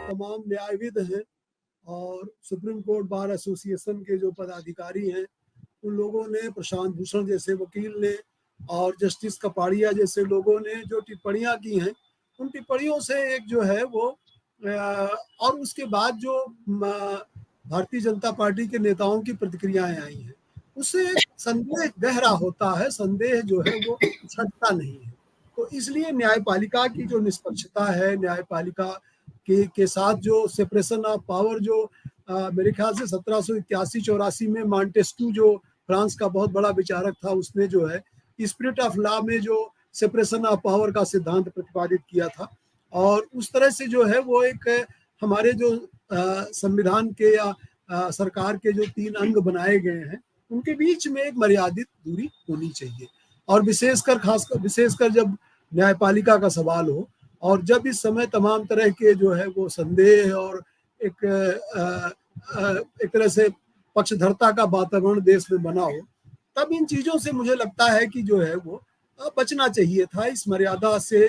तमाम न्यायविद हैं और सुप्रीम कोर्ट बार एसोसिएशन के जो पदाधिकारी हैं, उन लोगों ने, प्रशांत भूषण जैसे वकील ने और जस्टिस कपाड़िया जैसे लोगों ने जो टिप्पणियां की हैं, उन टिप्पणियों से एक जो है वो और उसके बाद जो भारतीय जनता पार्टी के नेताओं की प्रतिक्रियाएं आई हैं, उससे संदेह गहरा होता है, संदेह जो है वो छटता नहीं है। तो इसलिए न्यायपालिका की जो निष्पक्षता है, न्यायपालिका के साथ जो सेपरेशन ऑफ पावर जो मेरे ख्याल से 1781-84 में मॉन्टेस्क्यू जो फ्रांस का बहुत बड़ा विचारक था, उसने जो है स्पिरिट ऑफ लॉ में जो सेपरेशन ऑफ पावर का सिद्धांत प्रतिपादित किया था। और उस तरह से जो है वो एक हमारे जो संविधान के या सरकार के जो 3 अंग बनाए गए हैं, उनके बीच में एक मर्यादित दूरी होनी चाहिए। और विशेषकर जब न्यायपालिका का सवाल हो और जब इस समय तमाम तरह के जो है वो संदेह और एक तरह से पक्षधरता का वातावरण देश में बना हो, तब इन चीजों से मुझे लगता है कि जो है वो बचना चाहिए था। इस मर्यादा से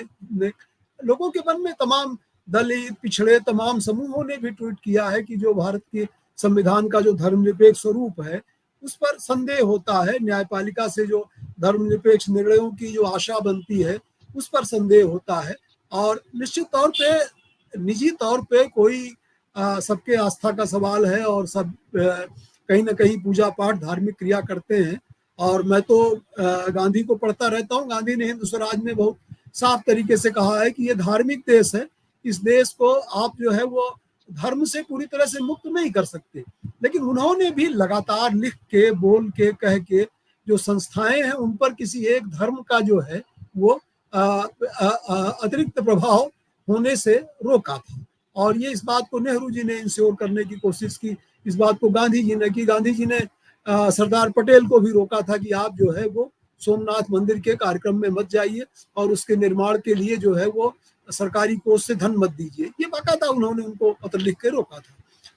लोगों के मन में तमाम दलित, पिछड़े तमाम समूहों ने भी ट्वीट किया है कि जो भारत के संविधान का जो धर्मनिरपेक्ष स्वरूप है, उस पर संदेह होता है। न्यायपालिका से जो धर्मनिरपेक्ष निर्णयों की जो आशा बनती है, उस पर संदेह होता है। और निश्चित तौर पे निजी तौर पे कोई सबके आस्था का सवाल है और सब कहीं ना कहीं पूजा पाठ धार्मिक क्रिया करते हैं। और मैं तो गांधी को पढ़ता रहता हूँ। गांधी ने हिंद स्वराज में बहुत साफ तरीके से कहा है कि ये धार्मिक देश है, इस देश को आप जो है वो धर्म से पूरी तरह से मुक्त नहीं कर सकते। लेकिन उन्होंने भी लगातार लिख के, बोल के, कह के जो संस्थाएं हैं उन पर किसी एक धर्म का जो है वो अतिरिक्त प्रभाव होने से रोका था। और ये इस बात को नेहरू जी ने इंश्योर करने की कोशिश की, इस बात को गांधी जी ने की। गांधी जी ने सरदार पटेल को भी रोका था कि आप जो है वो सोमनाथ मंदिर के कार्यक्रम में मत जाइए और उसके निर्माण के लिए जो है वो सरकारी कोष से धन मत दीजिए। ये बाकायदा उन्होंने उनको पत्र लिख के रोका था।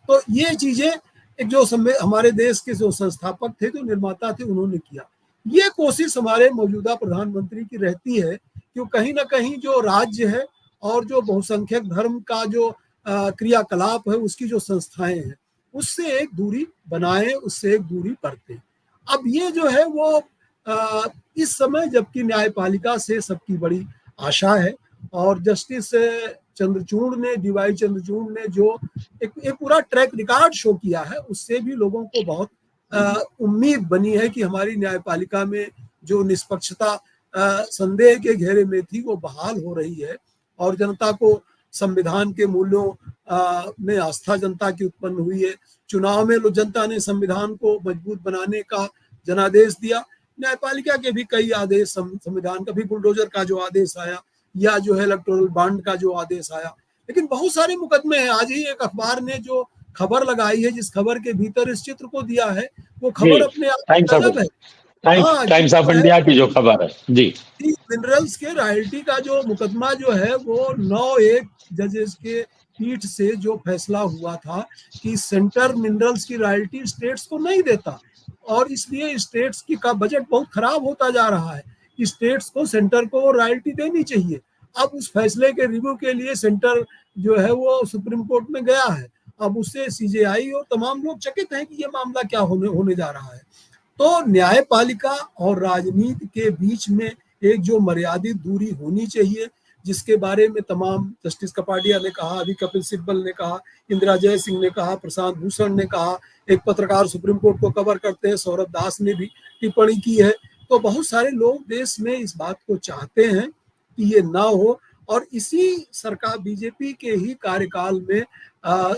तो ये चीजें एक जो हमारे देश के जो संस्थापक थे, जो निर्माता थे, उन्होंने किया। ये कोशिश हमारे मौजूदा प्रधानमंत्री की रहती है कि कहीं ना कहीं जो राज्य है और जो बहुसंख्यक धर्म का जो क्रियाकलाप है, उसकी जो संस्थाएं हैं, उससे एक दूरी बनाए, उससे एक दूरी बरते। अब ये जो है वो इस समय जबकि न्यायपालिका से सबकी बड़ी आशा है और जस्टिस चंद्रचूड़ ने, डीवाई चंद्रचूड़ ने जो एक पूरा ट्रैक रिकॉर्ड शो किया है, उससे भी लोगों को बहुत उम्मीद बनी है कि हमारी न्यायपालिका में जो निष्पक्षता संदेह के घेरे में थी वो बहाल हो रही है। और जनता को संविधान के मूल्यों में आस्था जनता की उत्पन्न हुई है। चुनाव में जनता ने संविधान को मजबूत बनाने का जनादेश दिया। न्यायपालिका के भी कई आदेश, संविधान का भी बुलडोजर का जो आदेश आया या जो है इलेक्टोरल बॉन्ड का जो आदेश आया, लेकिन बहुत सारे मुकदमे हैं। आज ही एक अखबार ने जो खबर लगाई है, जिस खबर के भीतर इस चित्र को दिया है, वो खबर अपने आप में गजब है। टाइम्स ऑफ इंडिया की जो खबर है जी, मिनरल्स के रॉयल्टी का जो मुकदमा जो है वो 9-1 जजेस के पीठ से जो फैसला हुआ था कि सेंटर मिनरल्स की रॉयल्टी स्टेट्स को नहीं देता और इसलिए स्टेट्स की का बजट बहुत खराब होता जा रहा है। स्टेट्स को सेंटर को रॉयल्टी देनी चाहिए। अब उस फैसले के रिव्यू के लिए सेंटर जो है वो सुप्रीम कोर्ट में गया है। अब उससे सीजेआई और तमाम लोग चकित हैं कि ये मामला क्या होने जा रहा है। तो न्यायपालिका और राजनीति के बीच में एक जो मर्यादित दूरी होनी चाहिए, जिसके बारे में तमाम जस्टिस कपाडिया ने कहा, अभी कपिल सिब्बल ने कहा, इंदिरा जय सिंह ने कहा, प्रशांत भूषण ने कहा, एक पत्रकार सुप्रीम कोर्ट को कवर करते हैं सौरभ दास ने भी टिप्पणी की है। तो बहुत सारे लोग देश में इस बात को चाहते हैं कि ये ना हो। और इसी सरकार बीजेपी के ही कार्यकाल में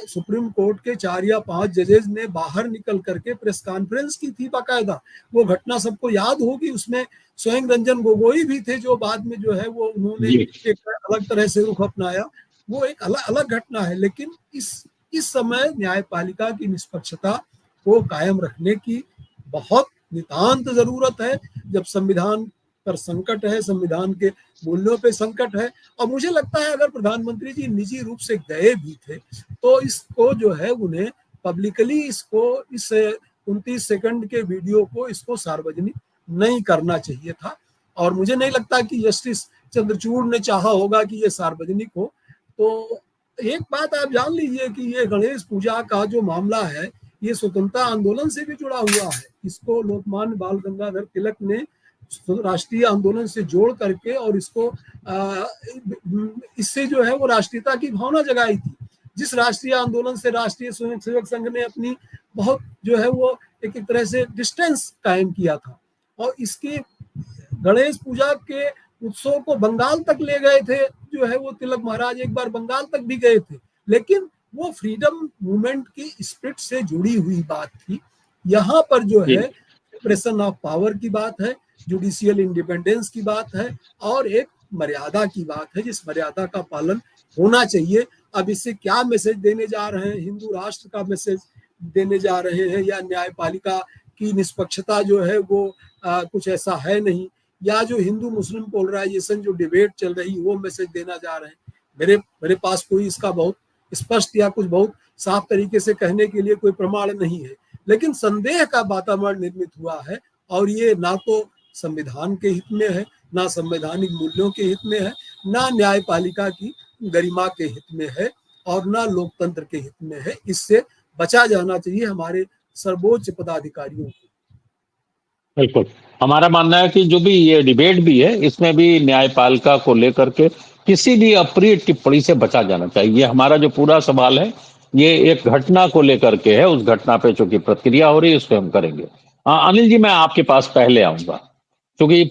सुप्रीम कोर्ट के 4 या 5 जजेस ने बाहर निकल करके प्रेस कॉन्फ्रेंस की थी बाकायदा। वो घटना सबको याद होगी, उसमें स्वयं रंजन गोगोई भी थे जो बाद में जो है वो उन्होंने एक अलग तरह से रुख अपनाया। वो एक अलग घटना है। लेकिन इस समय न्यायपालिका की निष्पक्षता को कायम रखने की बहुत नितांत जरूरत है, जब संविधान पर संकट है, संविधान के मूल्यों पे संकट है। और मुझे लगता है अगर प्रधानमंत्री जी निजी रूप से गए भी थे तो इसको जो है उन्हें पब्लिकली इसको इस 29 सेकंड के वीडियो को इसको सार्वजनिक नहीं करना चाहिए था। और मुझे नहीं लगता कि जस्टिस चंद्रचूड़ ने चाहा होगा कि ये सार्वजनिक हो। तो एक बात आप जान लीजिए कि ये गणेश पूजा का जो मामला है, ये स्वतंत्रता आंदोलन से भी जुड़ा हुआ है। इसको लोकमान्य बाल गंगाधर तिलक ने राष्ट्रीय आंदोलन से जोड़ करके और इसको इससे जो है वो राष्ट्रीयता की भावना जगाई थी। जिस राष्ट्रीय आंदोलन से राष्ट्रीय स्वयंसेवक संघ ने अपनी बहुत जो है वो एक तरह से डिस्टेंस कायम किया था, और इसके गणेश पूजा के उत्सव को बंगाल तक ले गए थे। जो है वो तिलक महाराज एक बार बंगाल तक भी गए थे, लेकिन वो फ्रीडम मूवमेंट की स्पिरिट से जुड़ी हुई बात थी। यहाँ पर जो है सेपरेशन ऑफ पावर की बात है, जुडिशियल इंडिपेंडेंस की बात है, और एक मर्यादा की बात है, जिस मर्यादा का पालन होना चाहिए। अब इससे क्या मैसेज देने जा रहे हैं, हिंदू राष्ट्र का मैसेज देने जा रहे हैं, या न्यायपालिका की निष्पक्षता जो है वो कुछ ऐसा है नहीं, या जो हिंदू मुस्लिम पोलराइजेशन जो डिबेट चल रही वो मैसेज देना जा रहे हैं। मेरे पास कोई इसका बहुत स्पष्ट या कुछ बहुत साफ तरीके से कहने के लिए कोई प्रमाण नहीं है, लेकिन संदेह का वातावरण निर्मित हुआ है, और ये ना तो संविधान के हित में है, ना संवैधानिक मूल्यों के हित में है, ना न्यायपालिका की गरिमा के हित में है, और ना लोकतंत्र के हित में है। इससे बचा जाना चाहिए हमारे सर्वोच्च पदाधिकारियों को। बिल्कुल, हमारा मानना है कि जो भी ये डिबेट भी है, इसमें भी न्यायपालिका को लेकर के किसी भी अप्रिय टिप्पणी से बचा जाना चाहिए। ये हमारा जो पूरा सवाल है, ये एक घटना को लेकर के है, उस घटना पे चूंकि प्रतिक्रिया हो रही है, उस पर हम करेंगे। अनिल जी, मैं आपके पास पहले आऊंगा, क्योंकि